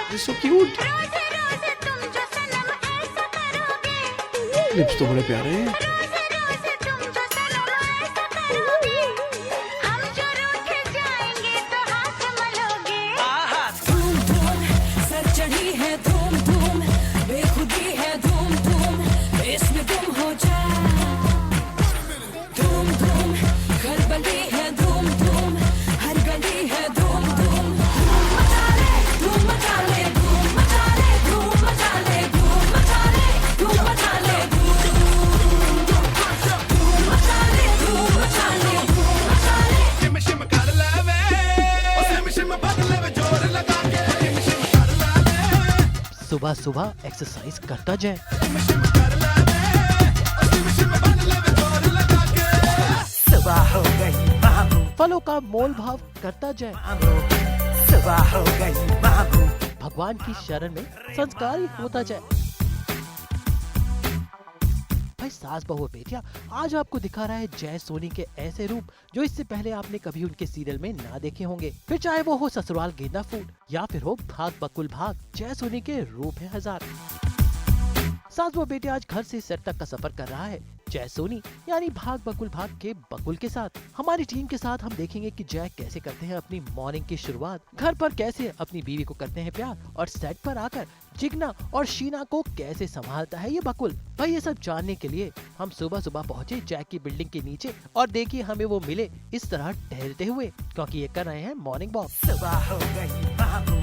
This is so cute. Lips तो बड़े प्यारे हैं। सुबह सुबह एक्सरसाइज करता जाए। सुबह हो गई बाबू, फलों का मोल भाव करता जाए। सुबह हो गई बाबू, भगवान की शरण में संस्कारी होता जाए। भाई सास बहू बेटिया, आज आपको दिखा रहा है जय सोनी के ऐसे रूप जो इससे पहले आपने कभी उनके सीरियल में ना देखे होंगे। फिर चाहे वो हो ससुराल गेंदा फूल या फिर हो भाग बकुल भाग, जय सोनी के रूप है हजार। सास बहू बेटिया आज घर से सेट तक का सफर कर रहा है जय सोनी यानी भाग बकुल भाग के बकुल के साथ। हमारी टीम के साथ हम देखेंगे कि जय कैसे करते हैं अपनी मॉर्निंग की शुरुआत, घर पर कैसे अपनी बीवी को करते हैं प्यार और सेट पर आकर जिग्ना और शीना को कैसे संभालता है ये बकुल। भाई ये सब जानने के लिए हम सुबह सुबह पहुँचे जय की बिल्डिंग के नीचे और देखिए हमें वो मिले इस तरह टहलते हुए, क्योंकि ये कर रहे हैं मॉर्निंग वॉक। सुबह हो गई बाबू।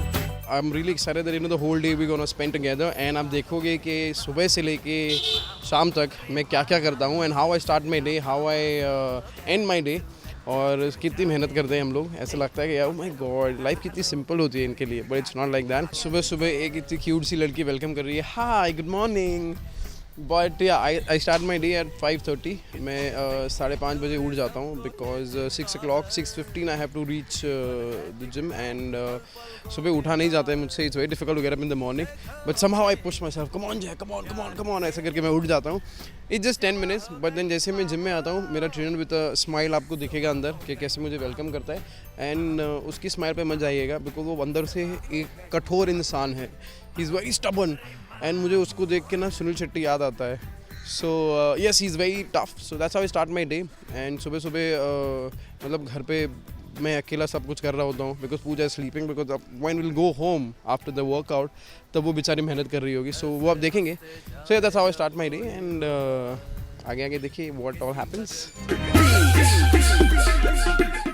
I'm really excited that the whole day we're gonna spend together and आप देखोगे कि सुबह से लेके शाम तक मैं क्या क्या करता हूँ and how I start my day, how I end my day और कितनी मेहनत करते हैं हम लोग। ऐसा लगता है कि यार माय गॉड लाइफ कितनी सिंपल होती है इनके लिए, but it's not like that. सुबह सुबह एक इतनी क्यूट सी लड़की वेलकम कर रही है, hi good morning, but yeah I start my day at 5:30। मैं 5:30 बजे उठ जाता हूँ because 6 o'clock 6:15 I have to reach the gym and सुबह उठा नहीं जाता है मुझसे, it's very difficult to get up in the morning, but somehow I push myself, come on Jay, come on come on come on, ऐसा करके मैं उठ जाता हूँ। It's just 10 minutes, but then जैसे मैं जिम में आता हूँ मेरा ट्रेनर विद अ स्माइल आपको दिखेगा अंदर कि कैसे मुझे वेलकम करता है एंड उसकी स्माइल पे मत जाइएगा बिकॉज वो अंदर से एक कठोर इंसान है, ही इज़ वेरी स्टबर्न एंड मुझे उसको देख के ना सुनील शेट्टी याद आता है। So yes he is very tough, so that's how I start my day and सुबह सुबह मतलब घर पे मैं अकेला सब कुछ कर रहा होता हूँ because Pooja is sleeping, because when will go home after the workout तब वो बेचारी मेहनत कर रही होगी, सो वो आप देखेंगे। So that's how I start my day and आगे आगे देखिए व्हाट ऑल हैपेंस।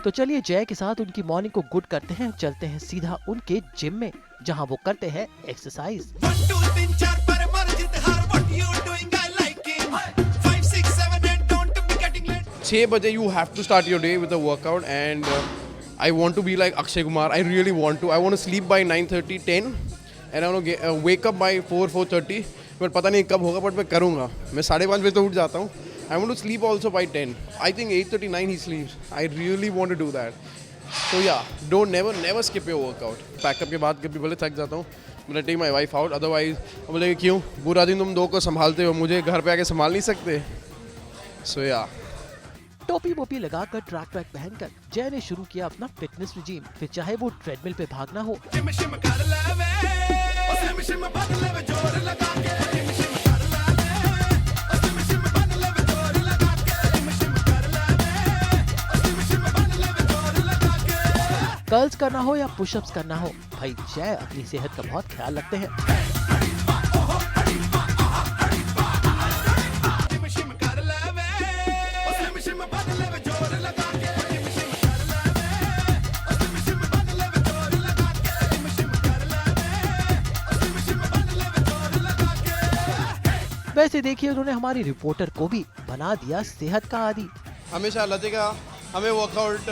तो चलिए जय के साथ उनकी मॉर्निंग को गुड करते हैं, चलते हैं सीधा उनके जिम में जहां वो करते हैं एक्सरसाइज। 6 बजे you have to start your day with a workout and I want to be like Akshay Kumar. I really want to. I want to sleep by 9:30, 10 and I want to wake up by 4:30. But पता नहीं कब होगा, but मैं करूँगा। मैं 5:30 बजे तो उठ जाता हूँ। I want to sleep also by 10. I think 8:39 he sleeps. I really want to do that. So yeah, don't never skip your workout. Pack up के बाद कभी बोले थक जाता हूँ, मैं take my wife out. Otherwise बोले क्यों पूरा दिन तुम दो को संभालते हो, मुझे घर पे आके संभाल नहीं सकते। So yeah. टोपी वोपी लगाकर ट्रैक ट्रैक पहनकर जय ने शुरू किया अपना फिटनेस रिजीम, फिर चाहे वो ट्रेडमिल पे भागना हो कर्ल्स करना हो या पुशअप्स करना हो, भाई जय अपनी सेहत का बहुत ख्याल रखते हैं। वैसे देखिए उन्होंने हमारी रिपोर्टर को भी बना दिया सेहत का आदी। हमेशा लतिका हमें वर्कआउट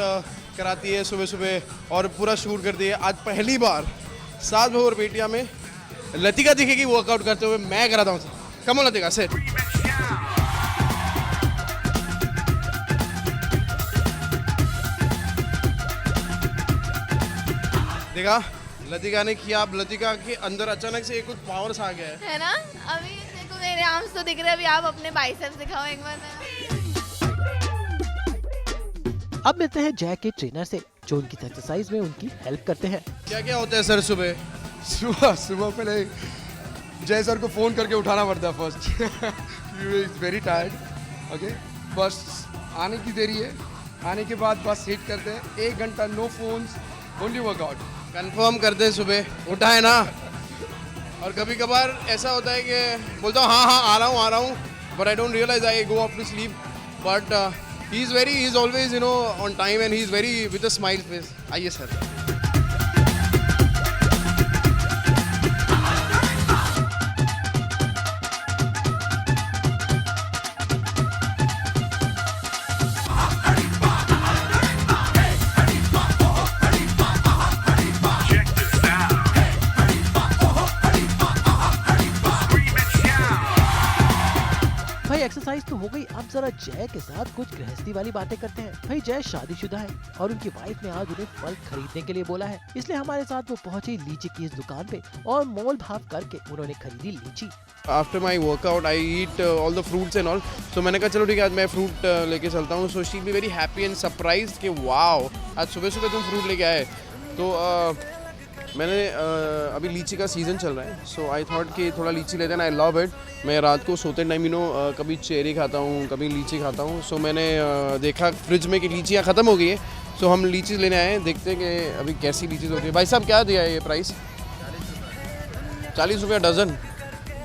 कराती है सुबह सुबह और पूरा शूट करती है। आज पहली बार सास बहू और बेटिया में लतिका दिखेगी वर्कआउट करते हुए, मैं कराता हूँ। Come on Latika set. देखा लतिका ने किया, अब लतिका के अंदर अचानक से कुछ पावर्स आ गया है ना। अभी मेरे आर्म्स तो दिख रहे हैं, अभी आप अपने बाइसेप्स दिखाओ एक बार। अब मिलते हैं जय के ट्रेनर से, जो उनकी एक्सरसाइज में उनकी हेल्प करते हैं। क्या क्या होता है सर सुबह? सुबह पहले जय सर को फ़ोन करके उठाना पड़ता है first. You is very tired. Okay, बस आने की देरी है, आने के बाद बस हिट करते हैं 1 घंटा, no phones, only workout. Confirm करते हैं सुबह उठा है ना। और कभी कभार ऐसा होता है कि बोलता हूँ हाँ आ रहा हूँ but I don't realise I go off to sleep. But he is always on time and he is very with a smile face. आइए सर। भाई एक्सरसाइज तो हो गई, अब जरा जय के साथ कुछ गृहस्थी वाली बातें करते हैं। भाई जय शादीशुदा है और उनकी वाइफ ने आज उन्हें फल खरीदने के लिए बोला है, इसलिए हमारे साथ वो पहुंचे लीची की इस दुकान पे और मोल भाव करके उन्होंने खरीदी लीची। After my workout I eat all the fruits and all. So मैंने कहा चलो ठीक है आज मैं फ्रूट लेके चलता हूँ। So she be very happy and surprise कि वाओ आज सुबह सुबह तुम फ्रूट लेके आए। तो मैंने अभी लीची का सीज़न चल रहा है, सो आई थॉट कि थोड़ा लीची लेते हैं। I love it. मैं रात को सोते टाइम कभी चेरी खाता हूँ, कभी लीची खाता हूँ। सो मैंने देखा फ्रिज में कि लीचियाँ ख़त्म हो गई है, सो हम लीची लेने आए हैं। देखते हैं कि अभी कैसी लीची होती है। भाई साहब क्या दिया है ये प्राइस? 40 रुपया डज़न।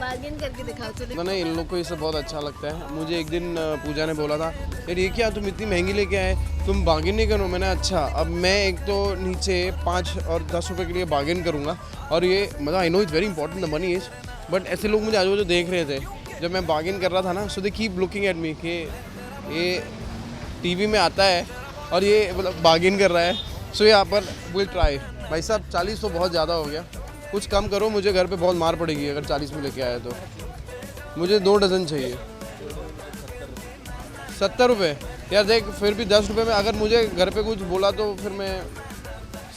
बार्गेन करके दिखाओ तो। ना इन लोग को ये सब बहुत अच्छा लगता है। मुझे एक दिन पूजा ने बोला था यार ये क्या तुम इतनी महंगी लेके आए, तुम बार्गेन नहीं करो। मैंने अच्छा अब मैं एक तो नीचे 5 और 10 रुपए के लिए बार्गेन करूँगा। और ये मतलब I know it's very important the money is, but ऐसे लोग मुझे आज वो जो देख रहे थे जब मैं बार्गेन कर रहा था ना, so they keep looking at me कि ये टीवी में आता है और ये मतलब बार्गेन कर रहा है। सो यहाँ पर विल ट्राई। भाई साहब 40 तो बहुत ज़्यादा हो गया, कुछ कम करो, मुझे घर पे बहुत मार पड़ेगी अगर 40 में लेके आए तो। मुझे 2 डज़न चाहिए। 70 रुपये यार देख, फिर भी 10 रुपये में अगर मुझे घर पे कुछ बोला तो फिर मैं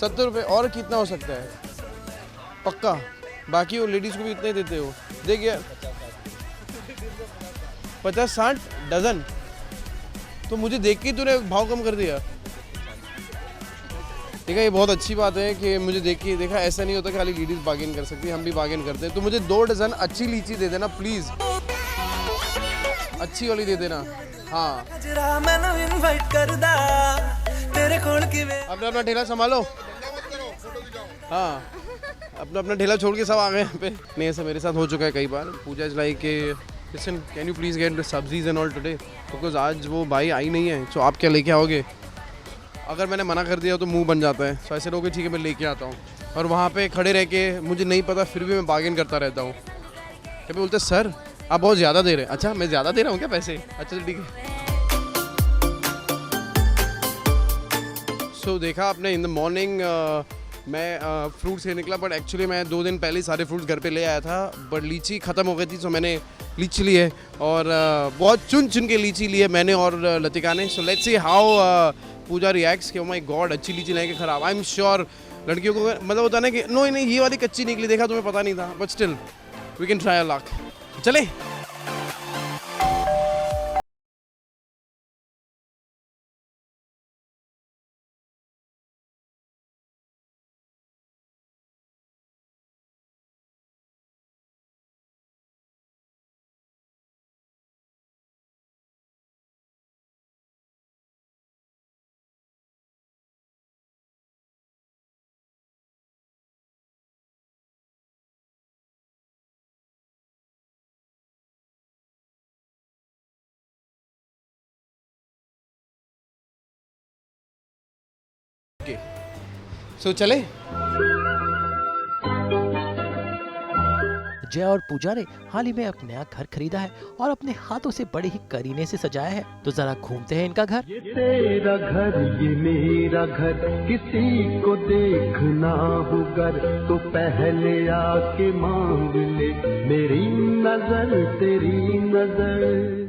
70 रुपये और कितना हो सकता है पक्का। बाकी वो लेडीज़ को भी इतना ही देते हो। देख यार 50-60 डज़न, तो मुझे देख के ही तूने भाव कम कर दिया। देखा ये बहुत अच्छी बात है कि मुझे देखिए देखा ऐसा नहीं होता कि खाली लेडीज़ बार्गेन कर सकती है, हम भी बार्गेन करते हैं। तो मुझे 2 डज़न अच्छी लीची दे देना प्लीज़, अच्छी वाली दे देना। हाँ अपना अपना ठेला संभालो। हाँ अपना ठेला छोड़ के सब आ गए यहाँ पे। नहीं ऐसा मेरे साथ हो चुका है कई बार। Pooja is like listen can you please get the sabzis and all today, because आज वो भाई आई नहीं है। तो आप क्या लेके आओगे? अगर मैंने मना कर दिया तो मुंह बन जाता है। तो ऐसे लोग ठीक है मैं लेके आता हूँ, और वहाँ पे खड़े रह के मुझे नहीं पता फिर भी मैं बार्गेन करता रहता हूँ। कभी बोलते सर आप बहुत ज़्यादा दे रहे हैं। अच्छा मैं ज़्यादा दे रहा हूँ क्या पैसे? अच्छा ठीक है। सो देखा आपने इन द मॉर्निंग मैं फ्रूट से निकला, बट एक्चुअली मैं 2 दिन पहले सारे फ्रूट्स घर पे ले आया था, बट लीची ख़त्म हो गई थी। सो मैंने लीची ली है और बहुत चुन चुन के लीची ली है मैंने और लतिका ने। So let's see how Pooja reacts कि ओ माय गॉड अच्छी लीची लेके ख़राब। आई एम श्योर लड़कियों को मतलब होता है ना कि नो नहीं ये वाली कच्ची निकली, देखा तुम्हें पता नहीं था, but still we can try a luck. चले सो चले। जय और पूजा ने हाल ही में अपना नया घर खरीदा है और अपने हाथों से बड़े ही करीने से सजाया है। तो जरा घूमते हैं इनका घर। ये तेरा घर ये मेरा घर, किसी को देखना हो घर तो पहले आके मांग ले मेरी नजर तेरी नजर।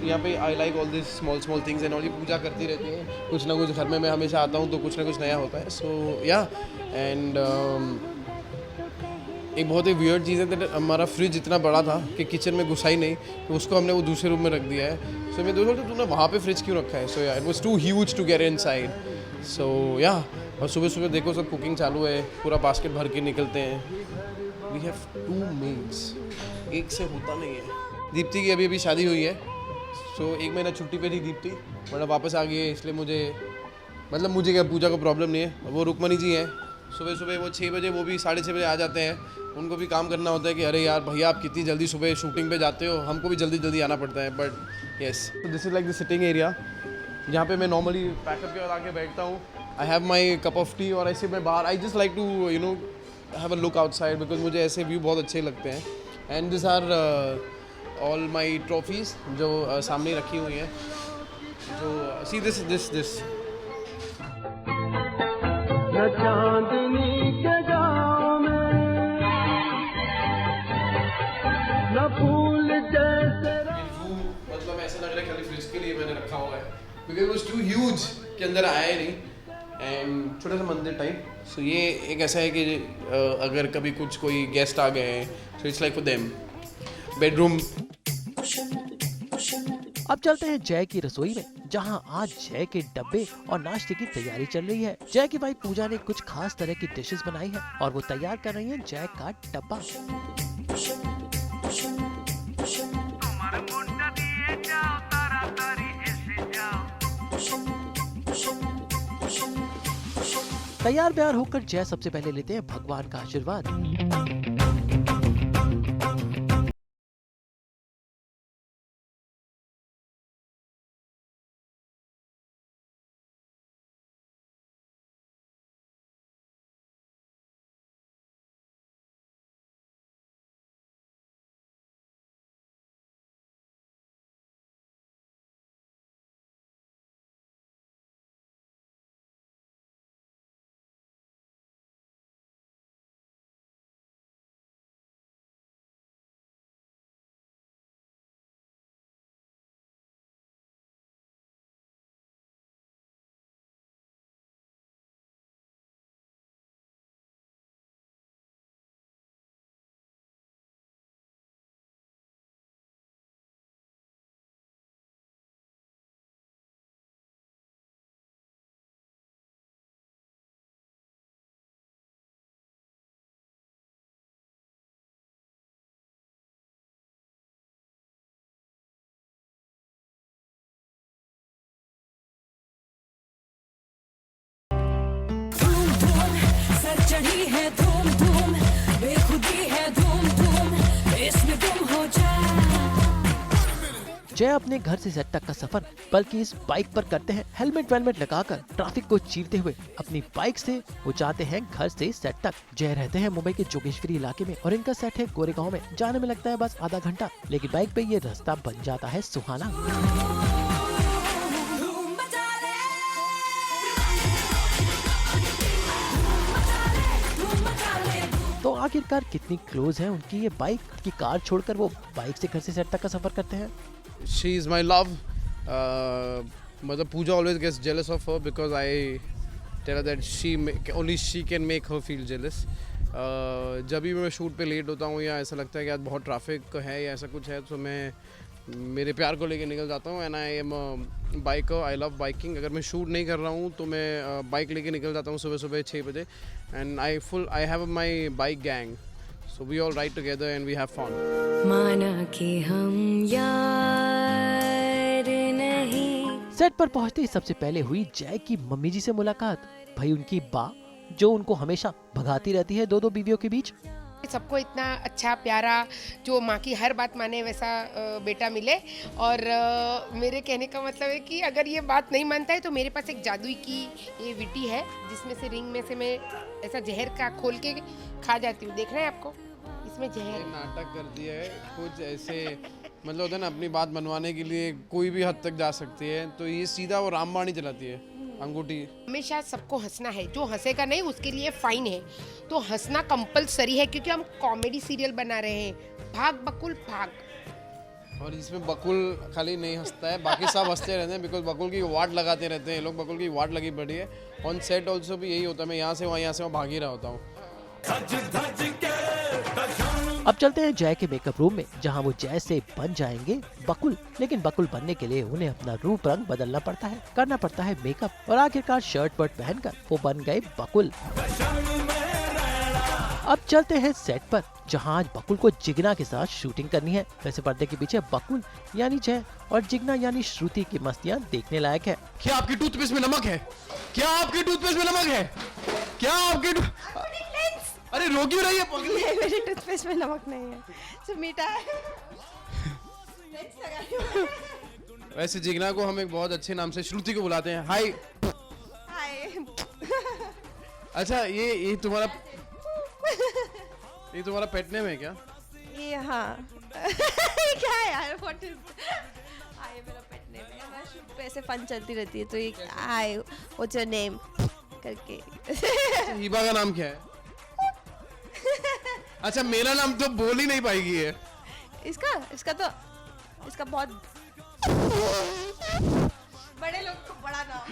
यहाँ पे I like all this small things and all. ये पूजा करती रहती है, कुछ ना कुछ घर में मैं हमेशा आता हूँ तो कुछ ना कुछ नया होता है। सो या एंड एक बहुत ही वियर्ड चीज़ है, हमारा फ्रिज इतना बड़ा था कि किचन में घुसा ही नहीं, तो उसको हमने वो दूसरे रूम में रख दिया है। सो मैं दोस्तों तूने वहाँ पे फ्रिज क्यों रखा है? सो यार it was too huge to get inside. So yeah और सुबह सुबह देखो सब कुकिंग चालू है, पूरा बास्केट भर के निकलते हैं। वी हैव 2 मेड्स, एक से होता नहीं है। दीप्ति की अभी अभी शादी हुई है, सो 1 महीना छुट्टी पे थी दीप्ति, मतलब वापस आ गई है, इसलिए मुझे क्या पूजा को प्रॉब्लम नहीं है। वो रुक्मणी जी हैं, सुबह सुबह वो 6 बजे, वो भी 6:30 बजे आ जाते हैं। उनको भी काम करना होता है कि अरे यार भैया आप कितनी जल्दी सुबह शूटिंग पे जाते हो, हमको भी जल्दी जल्दी आना पड़ता है। But yes, this is like the sitting area जहाँ पे मैं नॉर्मली पैकअप के बाद आके बैठता हूँ। I have my cup of tea, और ऐसे मैं बाहर आई just like to have a look outside, because मुझे ऐसे व्यू बहुत अच्छे लगते हैं। And this are all my trophies जो सामने रखी हुई हैं। जो सी दिस न चांदनी के गाँव में न फूल जैसे मतलब ऐसा लग रहा है खाली फ्रिज के लिए मैंने रखा हुआ है, because it was too huge के अंदर आया ही नहीं। एंड छोटा सा मंदिर टाइप। सो ये एक ऐसा है कि अगर कभी कोई गेस्ट आ गए हैं, so it's like for them. Bedroom. अब चलते हैं जय की रसोई में, जहां आज जय के डब्बे और नाश्ते की तैयारी चल रही है। जय की भाई पूजा ने कुछ खास तरह की डिशेस बनाई है और वो तैयार कर रही है जय का डब्बा। तैयार ब्यार होकर जय सबसे पहले लेते हैं भगवान का आशीर्वाद। चढ़ी है धूम धूम, बेखुदी है धूम धूम, इसमें गुम हो जा। जय अपने घर से सेट तक का सफर बल्कि इस बाइक पर करते हैं। हेलमेट वेलमेट लगाकर ट्रैफिक को चीरते हुए अपनी बाइक से वो जाते हैं घर से सेट तक। जय रहते हैं मुंबई के जोगेश्वरी इलाके में और इनका सेट है गोरेगांव में। जाने में लगता है बस आधा घंटा, लेकिन बाइक पे ये रास्ता बन जाता है सुहाना। तो आखिरकार कितनी क्लोज है उनकी ये बाइक की कार छोड़कर वो बाइक से घर से सेट तक का सफर करते हैं। She is my love. मतलब Pooja always gets jealous of her because I tell her that only she can make her feel jealous. जब भी मैं शूट पे लेट होता हूँ या ऐसा लगता है कि आज बहुत ट्रैफिक है या ऐसा कुछ है, तो मैं मेरे प्यार को लेके निकल जाता हूँ। And I am biker, I love biking. अगर मैं शूट नहीं कर रहा हूँ तो मैं बाइक लेके निकल जाता हूँ सुबह सुबह 6 बजे। And I have my bike gang, so we all ride together and we have fun. माना कि हम यार नहीं। सेट पर पहुंचते ही सबसे पहले हुई जय की मम्मी जी से मुलाकात। भाई उनकी बा जो उनको हमेशा भगाती रहती है दो बीवियों के बीच। सबको इतना अच्छा प्यारा जो माँ की हर बात माने वैसा बेटा मिले। और मेरे कहने का मतलब है कि अगर ये बात नहीं मानता है तो मेरे पास एक जादुई की ये विटी है जिसमें से रिंग में से मैं ऐसा जहर का खोल के खा जाती हूँ। देखना है आपको, इसमें जहर। नाटक कर दिया है कुछ ऐसे, मतलब होता है ना, अपनी बात मनवाने के लिए कोई भी हद तक जा सकती है, तो ये सीधा वो रामबाणी चलाती है अंगूठी। हमेशा सबको हंसना है, जो हंसेगा नहीं उसके लिए फाइन है। तो हंसना कंपलसरी है क्योंकि हम कॉमेडी सीरियल बना रहे हैं। भाग बकुल भाग। और इसमें बकुल खाली नहीं हंसता है, बाकी सब हंसते रहते हैं बिकॉज बकुल की वाट लगाते रहते हैं लोग। बकुल की वाट लगी पड़ी है। ऑन सेट ऑल्सो भी यही होता है, मैं यहाँ से वहाँ भाग ही रहा होता हूँ। अब चलते हैं जय के मेकअप रूम में, जहां वो जय से बन जाएंगे बकुल। लेकिन बकुल बनने के लिए उन्हें अपना रूप रंग बदलना पड़ता है, करना पड़ता है मेकअप और आखिरकार शर्ट वर्ट पहनकर वो बन गए बकुल। अब चलते हैं सेट पर, जहां आज बकुल को जिगना के साथ शूटिंग करनी है। वैसे पर्दे के पीछे बकुल यानी जय और जिगना यानी श्रुति की मस्तियां देखने लायक है। क्या आपकी टूथपेस्ट में नमक है? क्या आपकी टूथपेस्ट में नमक है? क्या आपकी अरे रो क्यों रही है पगली? मेरी टूथपेस्ट में नमक नहीं है, सब मीठा है। वैसे जिगना को हम एक बहुत अच्छे नाम से श्रुति को बुलाते हैं। हाय। अच्छा ये तुम्हारा पेट नेम है क्या? ये हाँ क्या है यार, व्हाट इज हाय मेरा पेट नेम है। मैं शूट पे ऐसे फन चलती रहती है तो ये हाय व्हाट्स योर नेम करके। हिबा का नाम क्या है? अच्छा मेरा नाम तो बोल ही नहीं पाएगी है। इसका बहुत बड़े लोग को बड़ा नाम।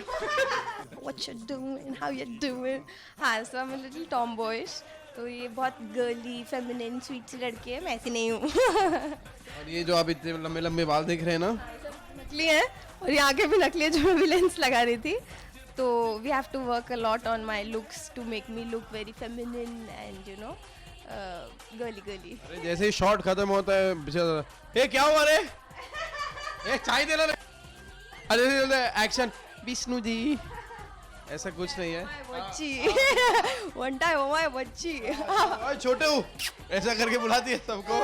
What you doing? How you doing? हाँ, so I'm a little tomboyish. तो ये बहुत गर्ली, फेमिनिन, स्वीट सी लड़की है, मैं ऐसी नहीं हूँ। और ये जो आप इतने लंबे लंबे बाल देख रहे हैं ना, नकली है और ये आगे भी नकली है, जो मैं भी लेंस लगा रही थी। तो we have to work a lot on my looks to make me look very feminine and you know girly. अरे जैसे ही शॉट खत्म होता है बेचारा, ए क्या हुआ रे? ए चाय दे ला रे। अरे एक्शन विष्णु जी, ऐसा कुछ नहीं है। बच्ची वन टाइम ओ माय बच्ची। ओए छोटे हो, ऐसा करके बुलाती है सबको।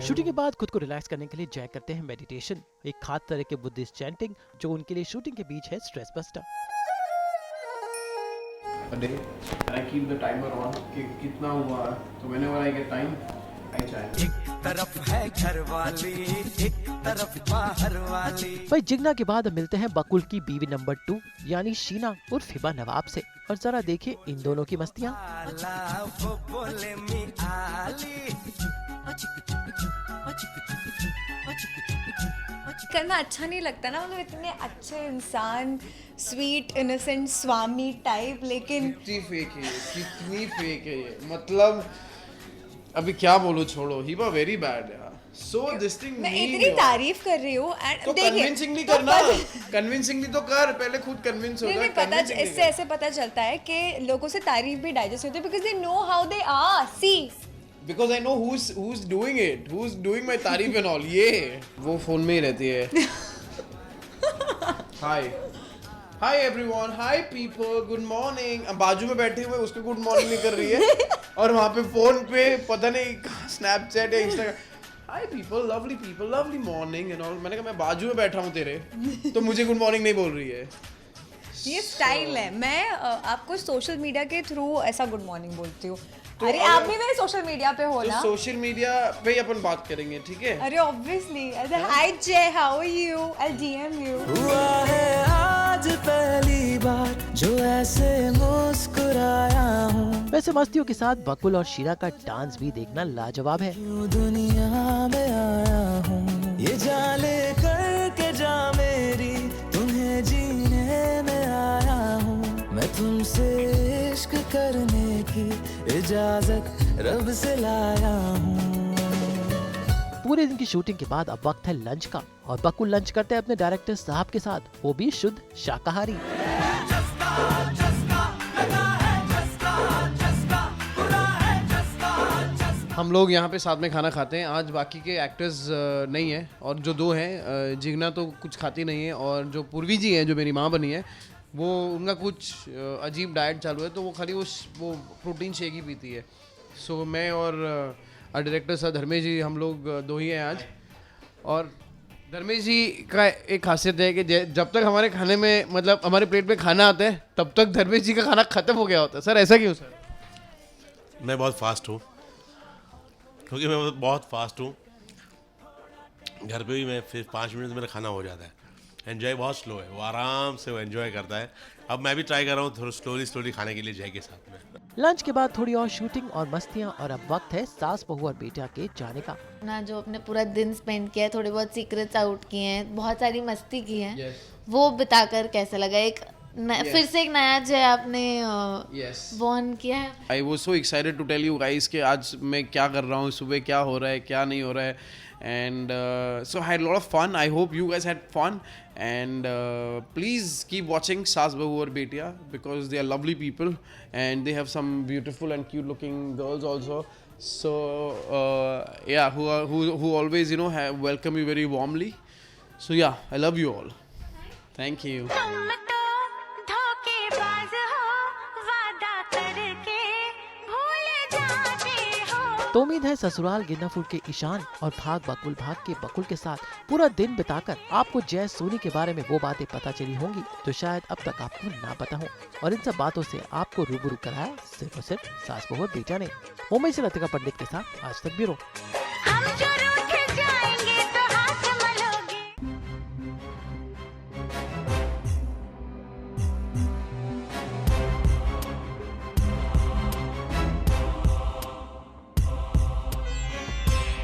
शूटिंग के बाद खुद को रिलैक्स करने के लिए जय करते हैं मेडिटेशन, एक खास तरह के बुद्धिस्ट चैंटिंग जो उनके लिए शूटिंग के बीच है stress buster. A day and I keep the timer on कि कितना हुआ, तो whenever I get time I chant. एक तरफ है घर वाली, एक तरफ बाहर वाली। भाई जिगना के बाद मिलते हैं बकुल की बीवी नंबर 2 यानी शीना उर्फ हिबा नवाब से, और जरा देखिए इन दोनों की मस्तियाँ। वो बोले मी आली। करना अच्छा नहीं लगता ना, मतलब इतने अच्छे इंसान, स्वीट इनोसेंट स्वामी टाइप, लेकिन कितनी फेक है ये, मतलब अभी क्या बोलूं, छोड़ो। हिबा वेरी बैड यार, सो दिस थिंग मैं इतनी तारीफ कर रही हूँ तो कन्विंसिंगली करना, कन्विंसिंगली तो कर, पहले खुद कन्विंस हो जा। नहीं पता, इससे ऐसे पता चलता है कि लोगों से तारीफ भी डाइजेस्ट होती है, because they know how they are. See Because I know who's doing it, who's doing my तारीफ and all। ये वो फोन में ही रहती है। Hi everyone, hi people, good morning। अब बाजू में बैठी हुई उसको गुड मॉर्निंग नहीं कर रही है, और वहाँ पे फोन पे पता नहीं स्नैपचैट या Instagram, hi people, lovely morning and all। मैंने कहा मैं बाजू में बैठा हूँ तेरे, तो मुझे गुड मॉर्निंग नहीं बोल रही है। ये स्टाइल है। मैं आपको सोशल मीडिया के थ्रू ऐसा गुड मॉर्निंग बोलती हूँ। अरे आप भी मेरे सोशल मीडिया पे हो ना, सोशल मीडिया पे ही अपन बात करेंगे, ठीक है? अरे obviously, hi Jay, how are you, I DM you. हुआ है आज पहली बार जो ऐसे मुस्कुराया हूँ। वैसे मस्तियों के साथ बकुल और शीना का डांस भी देखना लाजवाब है। दुनिया में आया हूँ ये जाने करके जा मेरी, तुम्हें जीने में आया हूँ मैं, तुमसे इश्क करने की इजाजत रब से लाया हूँ। पूरे दिन की शूटिंग के बाद अब वक्त है लंच का, और बकुल लंच करते हैं अपने डायरेक्टर साहब के साथ, वो भी शुद्ध शाकाहारी। हम लोग यहाँ पे साथ में खाना खाते हैं। आज बाकी के एक्टर्स नहीं हैं, और जो दो हैं, जिगना तो कुछ खाती नहीं है, और जो पूर्वी जी हैं जो मेरी माँ बनी है, वो उनका कुछ अजीब डाइट चालू है, तो वो खाली वो प्रोटीन शेक ही पीती है। सो मैं और डायरेक्टर सर धर्मेश जी, हम लोग दो ही हैं आज। और धर्मेश जी का एक खासियत है कि जब तक हमारे खाने में, मतलब हमारे प्लेट में खाना आता है, तब तक धर्मेश जी का खाना ख़त्म हो गया होता है। सर ऐसा क्यों सर? मैं बहुत फास्ट हूँ, क्योंकि मैं बहुत फास्ट हूँ। घर पे भी मैं फिर 5 मिनट में मेरा खाना हो जाता है। एंजॉय बहुत स्लो है, वो आराम से वो एंजॉय करता है। अब मैं भी ट्राई कर रहा हूँ थोड़ा स्लोली खाने के लिए जय के साथ में। लंच के बाद थोड़ी और शूटिंग और मस्तियाँ, और अब वक्त है सास बहू और बेटा के जाने का। ना जो अपने पूरा दिन स्पेंड किया है, थोड़े बहुत सीक्रेट्स आउट किए हैं, बहुत सारी मस्ती की है, वो बिताकर कैसा लगा? एक फिर से एक नया जय आपने बॉर्न किया है। I was so excited to tell you guys कि आज मैं क्या कर रहा हूँ, सुबह क्या हो रहा है, क्या नहीं हो रहा है. And so I had a lot of fun. I hope you guys had fun. And please keep watching Saas Bahu Aur Betiya because they are lovely people and they have some beautiful and cute looking girls also. So yeah, who always welcome you very warmly. So yeah, I love you all. Thank you. तो उम्मीद है ससुराल गेंदा फूल के ईशान और भाग बकुल भाग के बकुल के साथ पूरा दिन बिताकर आपको जय सोनी के बारे में वो बातें पता चली होंगी जो शायद अब तक आपको ना पता हो. और इन सब बातों से आपको रूबरू कराया सिर्फ और सिर्फ सास बहू और बेटा ने. मुंबई से लतिका पंडित के साथ आज तक ब्यूरो.